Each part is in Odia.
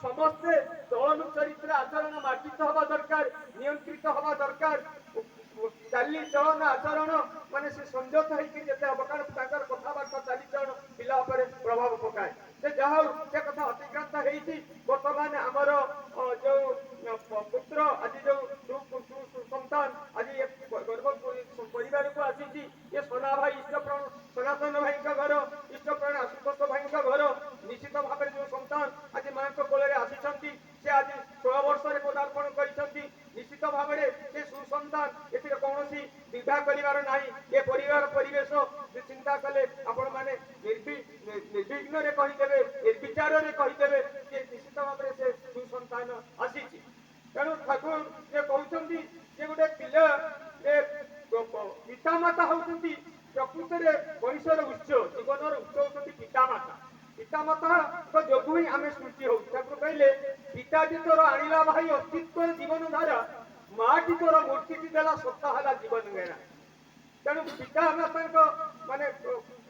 ସମସ୍ତେ ଚଳନ ଚରିତ୍ର ଆଚରଣ ମାର୍ଜିତ ହବା ଦରକାର, ନିୟନ୍ତ୍ରିତ ହବା ଦରକାର। ଚାଲି ଚଳନ ଆଚରଣ ମାନେ ସେ ସଂଯତ ହେଇକି ଯେତେ ହବ, କାରଣ ତାଙ୍କର କଥାବାର୍ତ୍ତା ଚାଲିଚଳନ ପିଲା ଉପରେ ପ୍ରଭାବ ପକାଏ। ସେ ଯାହା ହଉ ସେ କଥା ଅତିକ୍ରାନ୍ତ ହେଇଛି। ବର୍ତ୍ତମାନ ଆମର ଯୋଉ ପୁତ୍ର ଆଜି ଯୋଉ ସୁସନ୍ତାନ ଆଜି ଗର୍ବ ପରିବାରକୁ ଆସିଛି, ଏ ସନା ଭାଇ ଇଷ୍ଟପ୍ରାଣ ସନାତନ ଭାଇଙ୍କ ଘର, ଇଷ୍ଟପ୍ରାଣ ଆଶୁତୋଷ ଭାଇଙ୍କ ଘର। ନିଶ୍ଚିତ ଭାବରେ ଯୋଉ ସନ୍ତାନ ଆଜି ମାଙ୍କ କୋଳରେ ଆସିଛନ୍ତି, ସେ ଆଜି 16 ବର୍ଷରେ ପଦାର୍ପଣ କରିଛନ୍ତି। ନିଶ୍ଚିତ ଭାବରେ ସେ ସୁସନ୍ତାନ, ଏଥିରେ କୌଣସି ଦ୍ୱିଧା କରିବାର ନାହିଁ। ଏ ପରିବାର ପରିବେଶ ଚିନ୍ତା କଲେ ଆପଣ ମାନେ ନିର୍ବିଘ୍ନରେ କହିଦେବେ, ନିର୍ବିଚାରରେ କହିଦେବେ ଯେ ନିଶ୍ଚିତ ଭାବରେ ସେ ସୁସନ୍ତାନ ଆସିଛି। ତେଣୁ ଠାକୁର ଯେ କହୁଛନ୍ତି ଯେ ଗୋଟେ ପିଲା ପିତାମାତା ହଉଛନ୍ତି ପ୍ରକୃତରେ ମଣିଷର ଉତ୍ସ, ଜୀବନର ଉତ୍ସ ହଉଛନ୍ତି ପିତାମାତା। ପିତାମାତାଙ୍କ ଯୋଗୁଁ ହିଁ ଆମେ ସୃଷ୍ଟି ହଉ। ଠାକୁର କହିଲେ ପିତାଜି ତୋର ଆଣିଲା ଭାଇ ଅସ୍ତିତ୍ୱର ଜୀବନ ଧାରା, ମାଟି ତୋର ମୂର୍ତ୍ତିଟି ଦେଲା ସତ୍ତା ହେଲା ଜୀବନ ଗେଣା। ତେଣୁ ପିତାମାତାଙ୍କ ମାନେ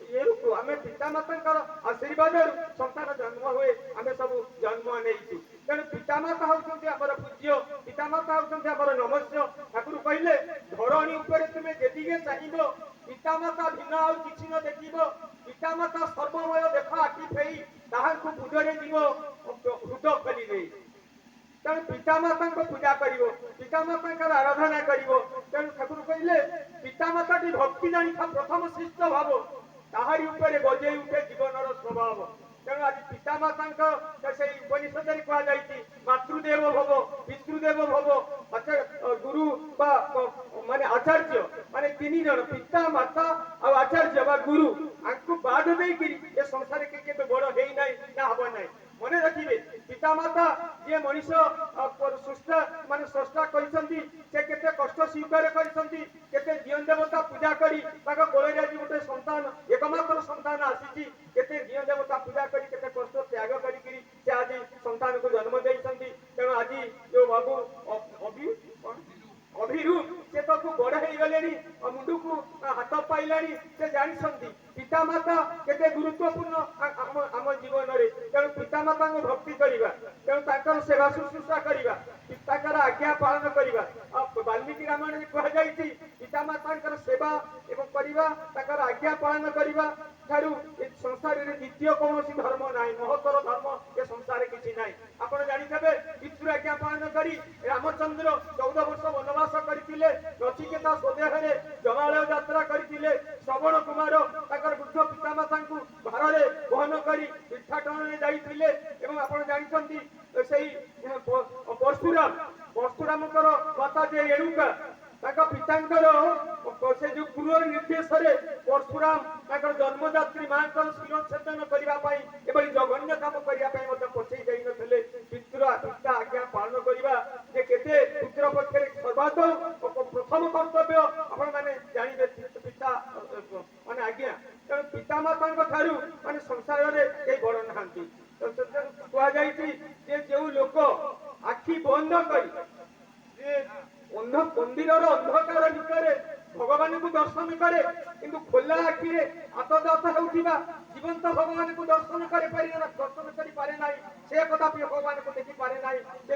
ଇଏରୁ ଆମେ ପିତାମାତାଙ୍କର ଆଶୀର୍ବାଦରୁ ସନ୍ତାନ ଜନ୍ମ ହୁଏ, ଆମେ ସବୁ ଜନ୍ମ ନେଇଛୁ। ତେଣୁ ପିତାମାତା ହଉଛନ୍ତି ଆମର ପୂଜ୍ୟ, ପିତାମାତା ହଉଛନ୍ତି ଆମର ନମସ୍ୟ। ଠାକୁର କହିଲେ ଧରଣୀ ଉପରେ ତୁମେ ଯେତିକି ଚାହିଁବ, ପିତାମାତା ଭିନ୍ନ ଆଉ କିଛି ନ ଦେଖିବ। ପିତାମାତା ସର୍ବମୟ ଦେଖ ଆଖି ଫେଇ, ତାହାଙ୍କୁ ପୂଜରେ ଯିବ ହୃଦ ଖୋଲି ଦେଇ। ତେଣୁ ପିତାମାତାଙ୍କ ପୂଜା କରିବ, ପିତାମାତାଙ୍କର ଆରାଧନା କରିବ। ତେଣୁ ଠାକୁର କହିଲେ ପିତାମାତାଟି ଭକ୍ତି ଜାଣିଥା ପ୍ରଥମ ଶ୍ରେଷ୍ଠ ଭାବ, ତାହାରି ଉପରେ ବଜେଇ ଉଠେ ଜୀବନର ସ୍ୱଭାବ। ତେଣୁ ଆଜି ପିତାମାତାଙ୍କ ସେଇ ଉପନିଷଦରେ କୁହାଯାଇଛି ମାତୃଦେବ ଭବ, ପିତୃଦେବ ଭବ, ଗୁରୁ ବା ମାନେ ଆଚାର୍ଯ୍ୟ, ମାନେ 3 ଜଣ ପିତା ମାତା ଆଉ ଆଚାର୍ଯ୍ୟ ବା ଗୁରୁ, ଆଙ୍କୁ ବାଦ ଦେଇକିରି ଏ ସଂସାରରେ କେବେ ବଡ ହେଇନାହିଁ ନା ହବ ନାହିଁ। ମନେ ରଖିବେ ପିତାମାତା ଯିଏ ମଣିଷ ମାନେ ସ୍ରଷ୍ଟା କରିଛନ୍ତି, ସେ କେତେ କଷ୍ଟ ସ୍ୱୀକାର କରିଛନ୍ତି, କେତେ ଦିଅଁ ଦେବତା ପୂଜା କରି ତାଙ୍କ କୋଳରେ ଆଜି ଗୋଟେ ସନ୍ତାନ, ଏକମାତ୍ର ସନ୍ତାନ ଆସିଛି। କେତେ ଦିଅଁ ଦେବତା ପୂଜା କରି କେତେ କଷ୍ଟ ତ୍ୟାଗ କରିକିରି ସେ ଆଜି ସନ୍ତାନକୁ ଜନ୍ମ ଦେଇଛନ୍ତି। ତେଣୁ ଆଜି ଯୋଉ ବାବୁ ଅଭିରୁ ସେ ତାକୁ ବଡ ହେଇଗଲେଣି, ମୁଣ୍ଡକୁ ହାତ ପାଇଲାଣି, ସେ ଜାଣିଛନ୍ତି ପିତାମାତା କେତେ ଗୁରୁତ୍ୱପୂର୍ଣ୍ଣ ଆମ ଜୀବନରେ। ତେଣୁ ପିତାମାତାଙ୍କୁ ଭକ୍ତି କରିବା, ତେଣୁ ତାଙ୍କର ସେବା ଶୁଶ୍ରୂଷା କରିବା, ତାଙ୍କର ଆଜ୍ଞା ପାଳନ କରିବା। ବାଲ୍ମୀକି ରାମାୟଣରେ କୁହାଯାଇଛି ପିତାମାତାଙ୍କର ସେବା ଏବଂ କରିବା, ତାଙ୍କର ଆଜ୍ଞା ପାଳନ କରିବା ଠାରୁ ଏ ସଂସାରରେ ଦ୍ୱିତୀୟ କୌଣସି ଧର୍ମ ନାହିଁ, ମହତ୍ତର ଧର୍ମ ଏ ସଂସାରରେ କିଛି ନାହିଁ। ଆପଣ ଜାଣିଥିବେ ପିତୃ ଆଜ୍ଞା ପାଳନ କରି ରାମଚନ୍ଦ୍ର 14 ବର୍ଷ ବନବାସ କରିଥିଲେ, ନଚିକେତା ସ୍ୱଦେହରେ ଜମାଳୟ ଯାତ୍ରା କରିଥିଲେ, ଶ୍ରବଣ କୁମାର ତାଙ୍କର ବୃଦ୍ଧ ପିତାମାତାଙ୍କୁ ଭାରରେ ବହନ କରି ତୀର୍ଥାଟନରେ ଯାଇଥିଲେ। ଏବଂ ଆପଣ ଜାଣିଛନ୍ତି ସେଇ ପରଶୁରାମଙ୍କର ମାତା ଯେ ରେଣୁକା, ତାଙ୍କ ପିତାଙ୍କର ସେ ଯୋଉ କ୍ରୁର ନିର୍ଦ୍ଦେଶରେ ପରଶୁରାମ ତାଙ୍କର ଜନ୍ମଦାତ୍ରୀ ମାଙ୍କର ଶିରଚ୍ଛେଦନ କରିବା ପାଇଁ ଏଭଳି ଜଘନ୍ୟ କାମ କରିବା ପାଇଁ ମଧ୍ୟ ପଛେଇ ଯାଇନଥିଲେ। ପିତା ଆଜ୍ଞା ପାଳନ କରିବା ଯେ କେତେ ପୁତ୍ର ପକ୍ଷରେ ସର୍ବାଦৌ ପ୍ରଥମ କର୍ତ୍ତବ୍ୟ ଆପଣ ମାନେ ଜାଣିବେ, ପିତା ମାନେ ଆଜ୍ଞା। ତେଣୁ ପିତାମାତାଙ୍କ ଠାରୁ ମାନେ ସଂସାରରେ କେହି ବଡ ନାହାନ୍ତି। କୁହାଯାଇଛି ଯେ ଯେଉଁ ଲୋକ ଆଖି ବନ୍ଦ କରି ମନ୍ଦିରର ଅନ୍ଧକାର ଭିତରେ ଭଗବାନଙ୍କୁ ଦର୍ଶନ କରେ, କିନ୍ତୁ ଖୋଲା ଆଖିରେ ଆତଯାତ ହେଉଥିବା ଜୀବନ୍ତ ଭଗବାନଙ୍କୁ ଦର୍ଶନ କରିପାରେ ନାହିଁ, ସେ କଦାପି ଭଗବାନଙ୍କୁ ଦେଖିପାରେ ନାହିଁ। ସେ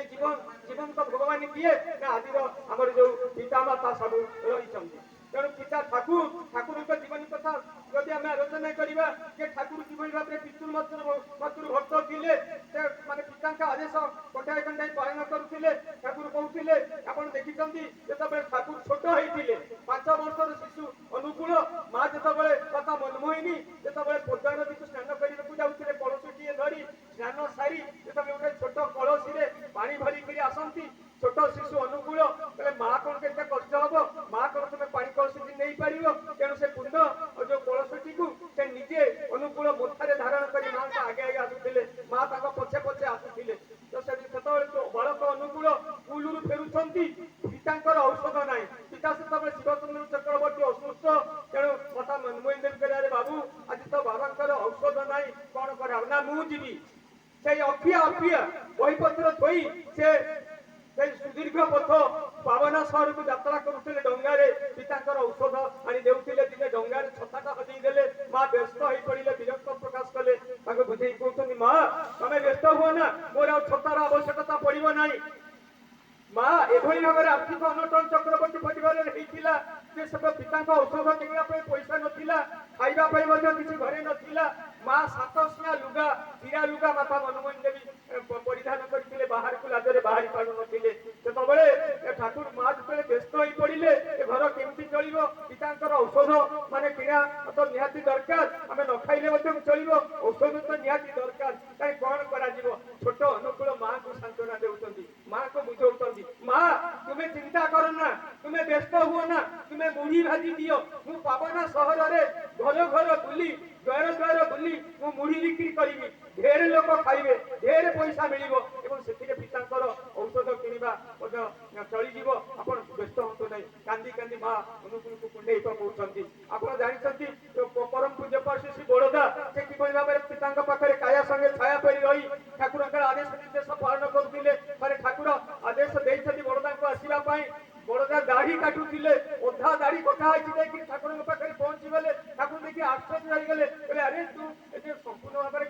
ଜୀବନ୍ତ ଭଗବାନ କିଏ ନା ଆଜିର ଆମର ଯୋଉ ପିତାମାତା ସବୁ ରହିଛନ୍ତି। ତେଣୁ ପିତା ଠାକୁରଙ୍କ ଜୀବନୀ କଥା ଯଦି ଆମେ ଆଲୋଚନା କରିବା ଯେ ଠାକୁର କିଭଳି ଭାବରେ ପିତୃ ଭକ୍ତ ଥିଲେ, ସେ ମାନେ ପିତାଙ୍କ ଆଦେଶ କଣ୍ଠାଏ କଣ୍ଠାଏ ପାଳନ କରୁଥିଲେ। ଠାକୁର କହୁଥିଲେ ଆପଣ ଦେଖିଛନ୍ତି ଯେତେବେଳେ ଠାକୁର ଛୋଟ ହେଇଥିଲେ, 5 ବର୍ଷର ଶିଶୁ ଅନୁକୂଳ, ମା ଯେତେବେଳେ ତଥା ମନମୋହିନୀ ଯେତେବେଳେ ପଦ୍ମା ନଦୀକୁ ସ୍ନାନ କରିବାକୁ ଯାଉଥିଲେ କଳସୀଟିଏ ଧରି, ସ୍ନାନ ସାରି ଯେତେବେଳେ ଗୋଟେ ଛୋଟ କଳସୀରେ ପାଣି ଭରିକିରି ଆସନ୍ତି, ଛୋଟ ଶିଶୁ ଅନୁକୂଳ କହିଲେ ମା କଣ କେତେ କଷ୍ଟ ହବ, ମା କଣ ତମେ ପାଣି କଳସୀଟି ନେଇପାରିବ। ତେଣୁ ସେ କୁଣ୍ଡ ଯୋଉ କଳସୀଟିକୁ ସେ ନିଜେ ଅନୁକୂଳ ମୁଠାରେ ଧାରଣ କରି ମାଙ୍କ ଆଗେ ଆଗେ ଆସୁଥିଲେ, ମା ତାଙ୍କ ପଛେ ପଛେ ଆସୁଥିଲେ। ତ ସେତେବେଳେ ବାଳକ ଅନୁକୂଳ ସ୍କୁଲରୁ ଫେରୁଛନ୍ତି, ପିତାଙ୍କର ଔଷଧ ନାହିଁ। ପିତା ସେତେବେଳେ ଶିବଚନ୍ଦ୍ର ଚକ୍ରବର୍ତ୍ତୀ ଅସୁସ୍ଥ। ତେଣୁ କଥା ମନମୋହନ ଦେବ କହିଲେ ବାବୁ ଆଜି ତ ବାବାଙ୍କର ଔଷଧ ନାହିଁ, କଣ କରାହବ ନା ମୁଁ ଯିବି। ସେଇ ଅଖିଆ ବହିପତ୍ର ଥୋଇ ସେ ସେଇ ସୁଦୀର୍ଘ ପଥ ପାବନା ସହରକୁ ଯାତ୍ରା କରୁଥିଲେ ଡଙ୍ଗାରେ, ପିତାଙ୍କର ଔଷଧ ଆଣି ଦେଉଥିଲେ। ଦିନେ ଡଙ୍ଗାରେ ଛତାଟା ହଜେଇ ଦେଲେ, ମା ବ୍ୟସ୍ତ ହେଇ ପଡିଲେ, ବିରକ୍ତ ପ୍ରକାଶ କଲେ। ତାଙ୍କୁ ବୁଝେଇ କହୁଛନ୍ତି ମା ତମେ ବ୍ୟସ୍ତ ହୁଅ ନା, ମୋର ଆଉ ଛତାର ଆବଶ୍ୟକତା ପଡିବ ନାହିଁ। ମା ଏଭଳି ଭାବରେ ଆର୍ଥିକ ଅନଟନ ଚକ୍ରବର୍ତ୍ତୀ ପରିବାରରେ ହେଇଥିଲା ଯେ ସେ ପିତାଙ୍କ ଔଷଧ କିଣିବା ପାଇଁ ପଇସା ନଥିଲା, ଖାଇବା ପାଇଁ ମଧ୍ୟ କିଛି ଘରେ ନଥିଲା। ମା ସାତସିଆ ଲୁଗା, ଚିରା ଲୁଗା ମାତା ମନମୋହନ ଦେବୀ ପରିଧାନ କରିଥିଲେ, ବାହାରକୁ ଲାଜରେ ବାହାରି ପାରୁନଥିଲେ। ସେତେବେଳେ ଠାକୁର ମା ଯେତେବେଳେ ବ୍ୟସ୍ତ ହୋଇ ପଡିଲେ ଏ ଘର କେମିତି ଚଳିବ, ପିତାଙ୍କର ଔଷଧ ମାନେ କିଣା ତ ନିହାତି ଦରକାର, ଆମେ ନ ଖାଇଲେ ମଧ୍ୟ ଚଳିବ, ଔଷଧ ତ ନିହାତି ଦରକାର। କାହିଁ କଣ କରାଯିବ? ଛୋଟ ଅନୁକୂଳ ମାଙ୍କୁ ସାନ୍ତ୍ୱନା ଦେଉଛନ୍ତି, ମାଙ୍କୁ ବୁଝଉଛନ୍ତି, ମା ତୁମେ ଚିନ୍ତା କର ନା, ତୁମେ ବ୍ୟସ୍ତ ହୁଅ ନା, ତୁମେ ମୁଢି ଭାଜି ଦିଅ, ମୁଁ ପାବନା ସହରରେ ଘର ଘର ବୁଲି ଦ୍ୱାର ଦ୍ୱାର ବୁଲି ମୁଁ ମୁଢି ବିକ୍ରି କରିବି, ଢେର ଲୋକ ଖାଇବେ, ଢେର ପଇସା ମିଳିବ ଏବଂ ସେଥିରେ ପିତାଙ୍କର ଔଷଧ କିଣିବା ମଧ୍ୟ ଚଳିଯିବ। ଆପଣ ବ୍ୟସ୍ତ ହୁଅନ୍ତୁ ନାହିଁ। କାନ୍ଦି କାନ୍ଦି ମା ଅନୁକୂଳକୁ କୁଣ୍ଡେଇ ପକାଉଛନ୍ତି। ଆପଣ ଜାଣିଛନ୍ତି ପରମ ପୂଜ୍ୟ ଶ୍ରୀ ବଳଦା ସେ କିଭଳି ଭାବରେ ପିତାଙ୍କ ପାଖରେ କାୟା ସଙ୍ଗେ ଛାୟା ପରି ରହି ଠାକୁରଙ୍କର ଆଦେଶ ନିର୍ଦ୍ଦେଶ ପାଳନ କରୁଥିଲେ। ଥରେ ଠାକୁର ଆଦେଶ ଦେଇଛନ୍ତି ବଳଦାଙ୍କୁ ଆସିବା ପାଇଁ, ବଳଦା ଦାଢି କାଟୁଥିଲେ, ଅଧା ଦାଢି କଟା ହେଇଛି, ଯାଇକି ଠାକୁରଙ୍କ ପାଖରେ ପହଞ୍ଚିଗଲେ। ଠାକୁର ଦେଖି ଆଶ୍ଚର୍ଯ୍ୟ ହେଇଗଲେ, କହିଲେ ଆରେ ତୁ ଏତେ ସମ୍ପୂର୍ଣ୍ଣ ଭାବରେ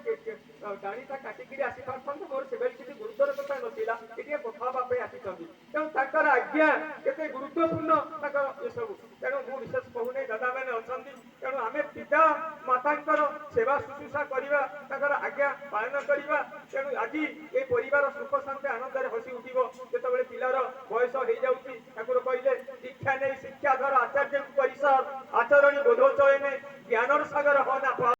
ଦାଢିଟା କାଟିକିରି ଆସିପାରିଥାନ୍ତୁ, ମୋର ସେଭଳି କିଛି ଗୁରୁତର କଥା ନଥିଲା, ଏଠିକେ କଥା ହେବା ପାଇଁ ଆସିଛନ୍ତି। ତେଣୁ ତାଙ୍କର ଆଜ୍ଞା କେତେ ଗୁରୁତ୍ୱପୂର୍ଣ୍ଣ ତାଙ୍କର ଏସବୁ। ତେଣୁ ମୁଁ ବିଶେଷ କହୁନାହିଁ, ଦାଦାମାନେ ଅଛନ୍ତି, ତେଣୁ ଆମେ ପିତା ମାତାଙ୍କର ସେବା ଶୁଶ୍ରୂଷା କରିବା, ତାଙ୍କର ଆଜ୍ଞା ପାଳନ କରିବା। ତେଣୁ ଆଜି ଏ ପରିବାର ସୁଖ ଶାନ୍ତି ଆନନ୍ଦରେ ହସି ଉଠିବ ଯେତେବେଳେ ପିଲାର ବୟସ ହେଇଯାଉଛି। ଠାକୁର କହିଲେ ଦୀକ୍ଷା ନେଇ ଶିକ୍ଷା ଧର ଆଚାର୍ଯ୍ୟଙ୍କୁ ପରିସର, ଆଚରଣୀ ବୋଧ ଚୟନେ ଜ୍ଞାନର ସାଗର ହ